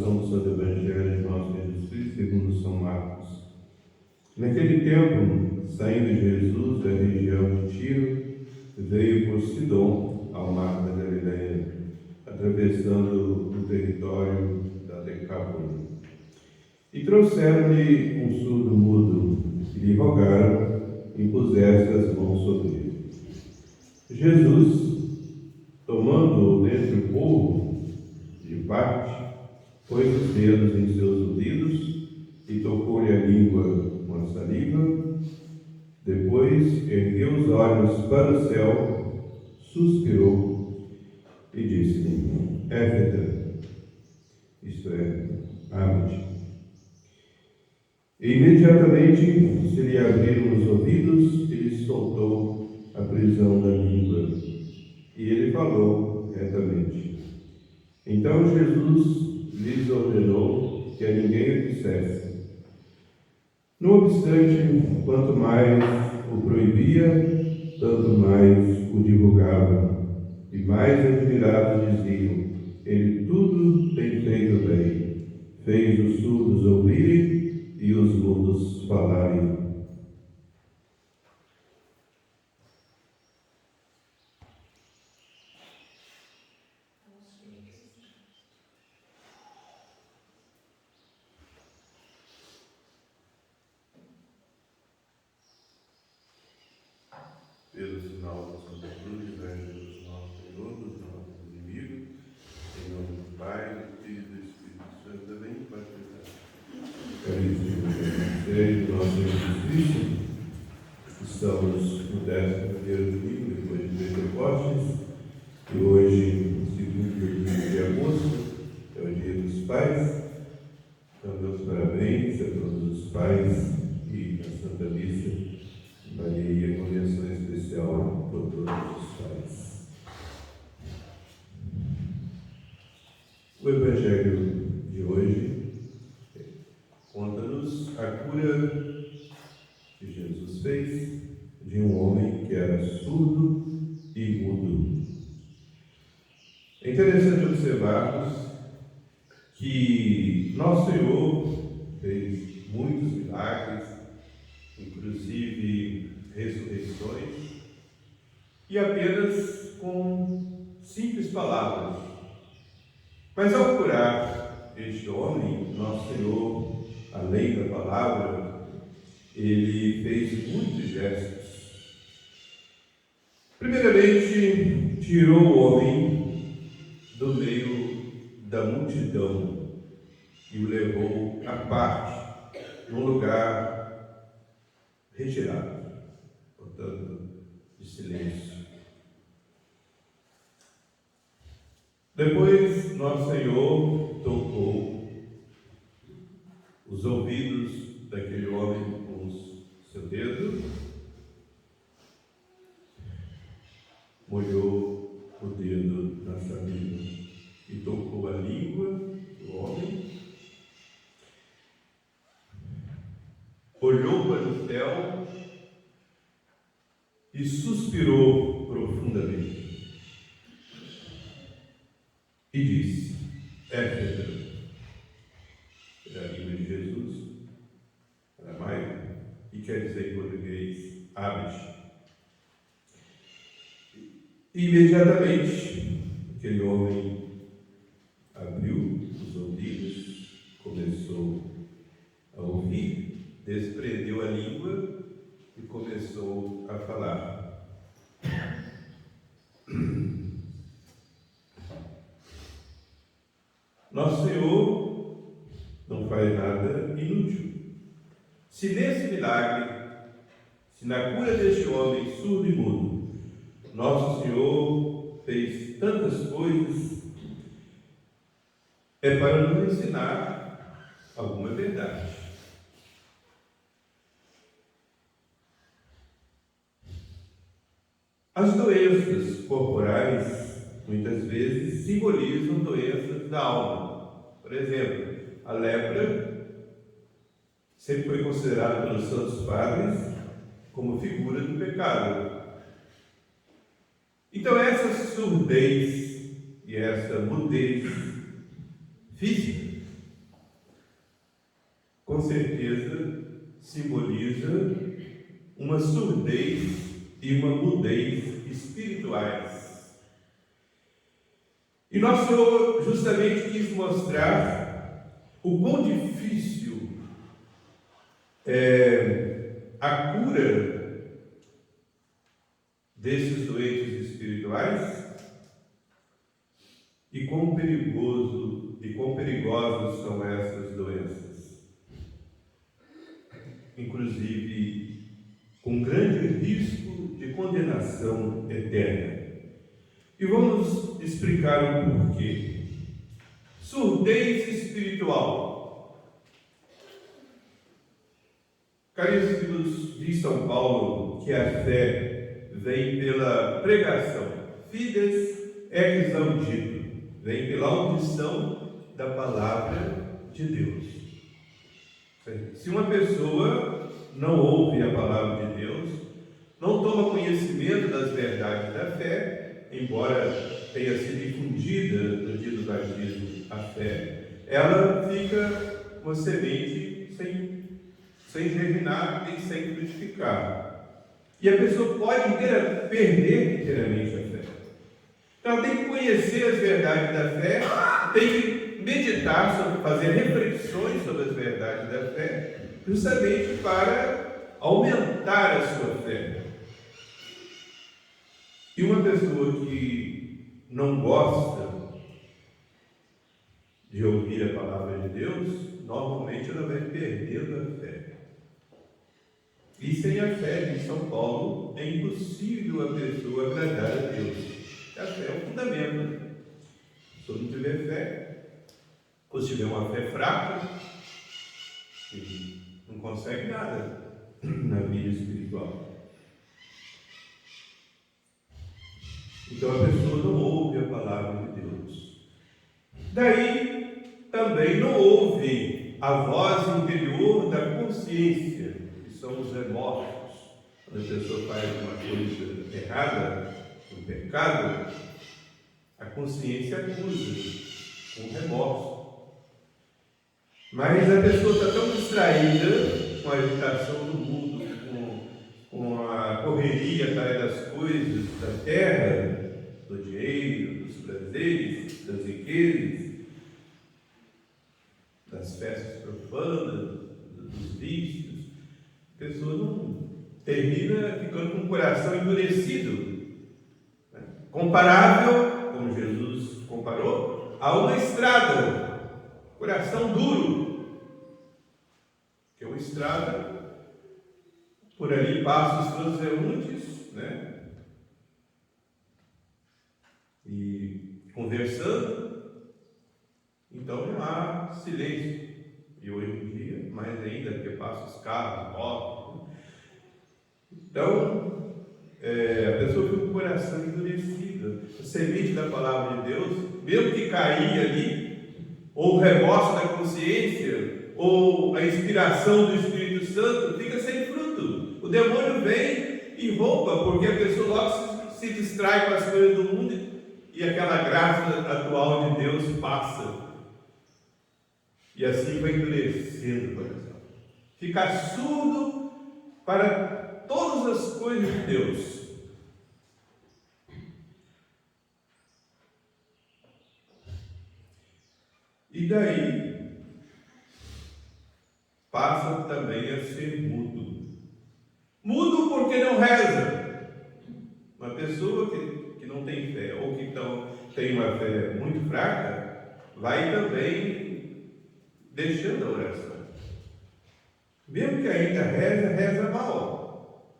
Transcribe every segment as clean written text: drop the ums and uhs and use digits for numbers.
proclamação do Santo Evangelho de nosso Jesus Cristo segundo São Marcos. Naquele tempo, saindo Jesus da região de Tiro, veio por Sidom, ao mar da Galileia, atravessando o território da Decápole. E trouxeram-lhe um surdo mudo, e lhe rogaram impusesse as mãos sobre ele. Jesus, tomando-o dentre o povo, de parte, pôs os dedos em seus ouvidos e tocou-lhe a língua com a saliva. Depois ergueu os olhos para o céu, suspirou e disse-lhe: Éfeta, isto é, abre-te. E imediatamente se lhe abriram os ouvidos e lhe soltou a prisão da língua, e ele falou retamente. Então Jesus lhes ordenou que a ninguém o dissesse. Não obstante, quanto mais o proibia, tanto mais o divulgava, e mais admirados diziam: ele tudo tem feito bem, fez os surdos ouvirem e os mudos falarem. Pelo sinal da Santa Cruz, livrai-nos nosso Senhor dos nossos inimigos, em nome do Pai, do Filho e do Espírito Santo. Também pode pensar. Caríssimo do nosso Jesus Cristo, estamos no 11º domingo, depois de Pentecostes, e hoje, segundo dia de agosto, é o Dia dos Pais. Então, meus parabéns a todos os pais e a Santa Missa Maria, uma menção especial por todos os pais. O Evangelho de hoje conta-nos a cura que Jesus fez de um homem que era surdo e mudo. É interessante observarmos que nosso Senhor fez muitos milagres, inclusive ressurreições, e apenas com simples palavras. Mas ao curar este homem, nosso Senhor, além da palavra, ele fez muitos gestos. Primeiramente, tirou o homem do meio da multidão e o levou à parte, num lugar retirado, portanto, de silêncio. Depois, nosso Senhor tocou os ouvidos daquele homem com o seu dedo, molhou o dedo na saliva e tocou a língua do homem, olhou para o céu e suspirou profundamente e disse: Éfeta, é a língua de Jesus, aramaico, e quer dizer em português: abre-te. E imediatamente aquele homem abriu os ouvidos, começou a ouvir, desprendeu a língua e começou a falar. Nosso Senhor não faz nada inútil. Se nesse milagre, se na cura deste homem surdo e mudo, Nosso Senhor fez tantas coisas, é para nos ensinar alguma verdade. As doenças corporais, muitas vezes, simbolizam doenças da alma. Por exemplo, a lepra sempre foi considerada pelos santos padres como figura do pecado. Então, essa surdez e essa mudez física certeza simboliza uma surdez e uma mudez espirituais. E nosso Senhor justamente quis mostrar o quão difícil é a cura desses doentes espirituais e quão perigoso e quão perigosas são essas doenças. Inclusive, com grande risco de condenação eterna. E vamos explicar o porquê. Surdez espiritual. Caríssimos, diz São Paulo que a fé vem pela pregação. Fides ex audito. Vem pela audição da palavra de Deus. Se uma pessoa não ouve a palavra de Deus, não toma conhecimento das verdades da fé, embora tenha sido difundida no dia do batismo a fé, ela fica uma semente sem germinar e sem frutificar. E a pessoa pode perder inteiramente a fé. Então ela tem que conhecer as verdades da fé, tem que meditar, fazer reflexões sobre as verdades da fé, justamente para aumentar a sua fé. E uma pessoa que não gosta de ouvir a palavra de Deus, normalmente ela vai perdendo a fé. E sem a fé, diz São Paulo, é impossível a pessoa agradar a Deus. A fé é o fundamento. Se eu não tiver fé, ou se tiver uma fé fraca, não consegue nada na vida espiritual. Então a pessoa não ouve a palavra de Deus. Daí também não ouve a voz interior da consciência, que são os remorsos. Quando a pessoa faz uma coisa errada, um pecado, a consciência acusa, com remorso. Mas a pessoa está tão distraída com a agitação do mundo, com a correria atrás das coisas da terra, do dinheiro, dos prazeres, das riquezas, das festas profanas, dos vícios, a pessoa não termina ficando com o coração endurecido, né? Comparável, como Jesus comparou, a uma estrada, coração duro, que é uma estrada. Por ali passam os transeuntes, né? E conversando, então não há silêncio. E hoje em dia, mais ainda, porque passam os carros, motos. Então, a pessoa fica com o coração endurecido. A semente da palavra de Deus, mesmo que cair ali, ou o remorso da consciência, ou a inspiração do Espírito Santo, fica sem fruto. O demônio vem e rouba, porque a pessoa logo se distrai com as coisas do mundo e aquela graça atual de Deus passa. E assim vai endurecendo o coração. Fica surdo para todas as coisas de Deus. E daí passa também a ser mudo. Mudo porque não reza. Uma pessoa que não tem fé, ou que tem uma fé muito fraca, vai também deixando a oração. Mesmo que ainda reza mal.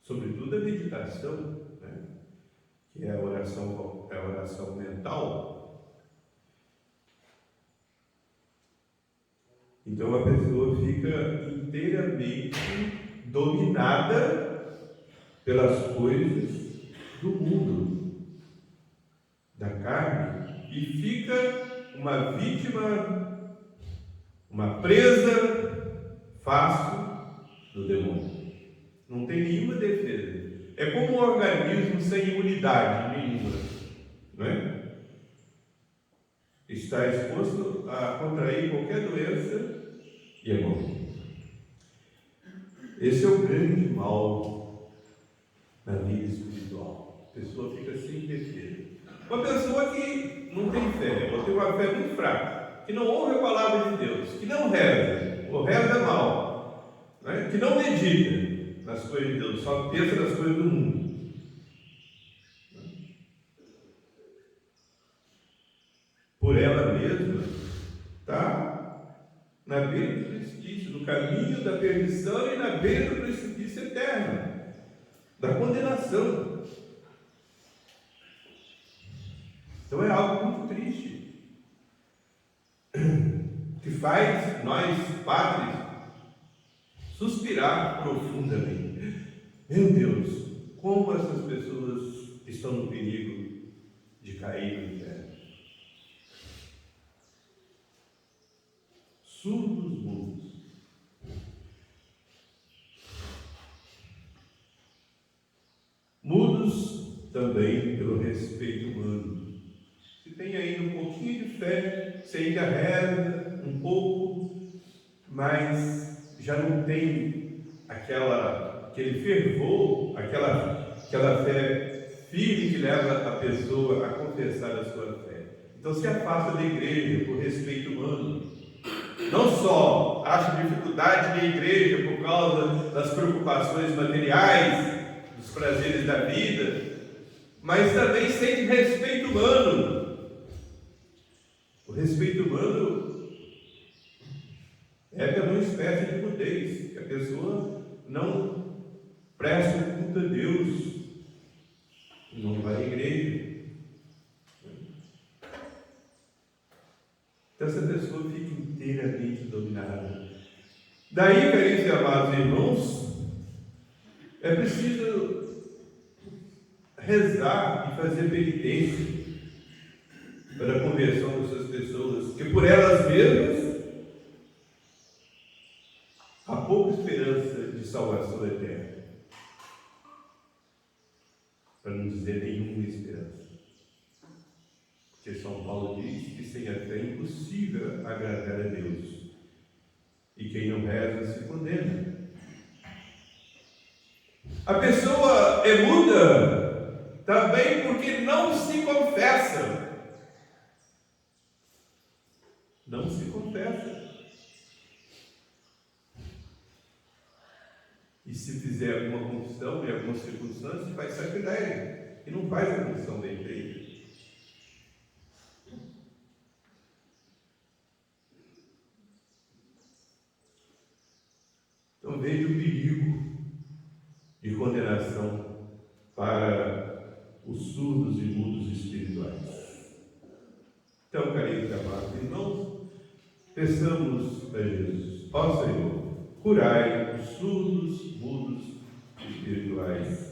Sobretudo a meditação, né? Que é a oração mental. Então a pessoa fica inteiramente dominada pelas coisas do mundo, da carne, e fica uma vítima, uma presa fácil do demônio. Não tem nenhuma defesa. É como um organismo sem imunidade nenhuma, não é? está exposto a contrair qualquer doença e a morrer. Esse é o grande mal na vida espiritual. A pessoa fica sem defesa. Uma pessoa que não tem fé, ou tem uma fé muito fraca, que não ouve a palavra de Deus, que não reza, ou reza mal, né? Que não medita nas coisas de Deus, só pensa nas coisas do mundo. Por ela mesma, está na beira do precipício, no caminho da perdição e na beira do precipício eterno, da condenação. Então é algo muito triste, que faz nós, padres, suspirar profundamente. Meu Deus, como essas pessoas estão no perigo de cair no inferno. Surdos, mudos. Mudos também pelo respeito humano. Se tem ainda um pouquinho de fé, se ainda reza um pouco, mas já não tem aquele fervor, aquela fé firme que leva a pessoa a confessar a sua fé. Então se afasta da igreja por respeito humano. Não só acha dificuldade na igreja por causa das preocupações materiais, dos prazeres da vida, mas também sente respeito humano. O respeito humano é até uma espécie de mudez, que a pessoa não presta culto a Deus, não vai à igreja. Então essa pessoa fica inteiramente dominada. Daí, caríssimos e amados irmãos, é preciso rezar e fazer penitência para a conversão dessas pessoas, que por elas mesmas há pouca esperança de salvação eterna, para não dizer nenhuma esperança. Porque São Paulo diz que sem a fé é impossível agradar a Deus. E quem não reza se condena. A pessoa é muda também porque não se confessa. Não se confessa. E se fizer alguma confissão em alguma circunstância, faz sacrilégio. E não faz a confissão da igreja. Então veja o perigo de condenação para os surdos e mudos espirituais. Então, caríssimos amados irmãos, peçamos a Jesus: ó Senhor, curai os surdos, mudos espirituais.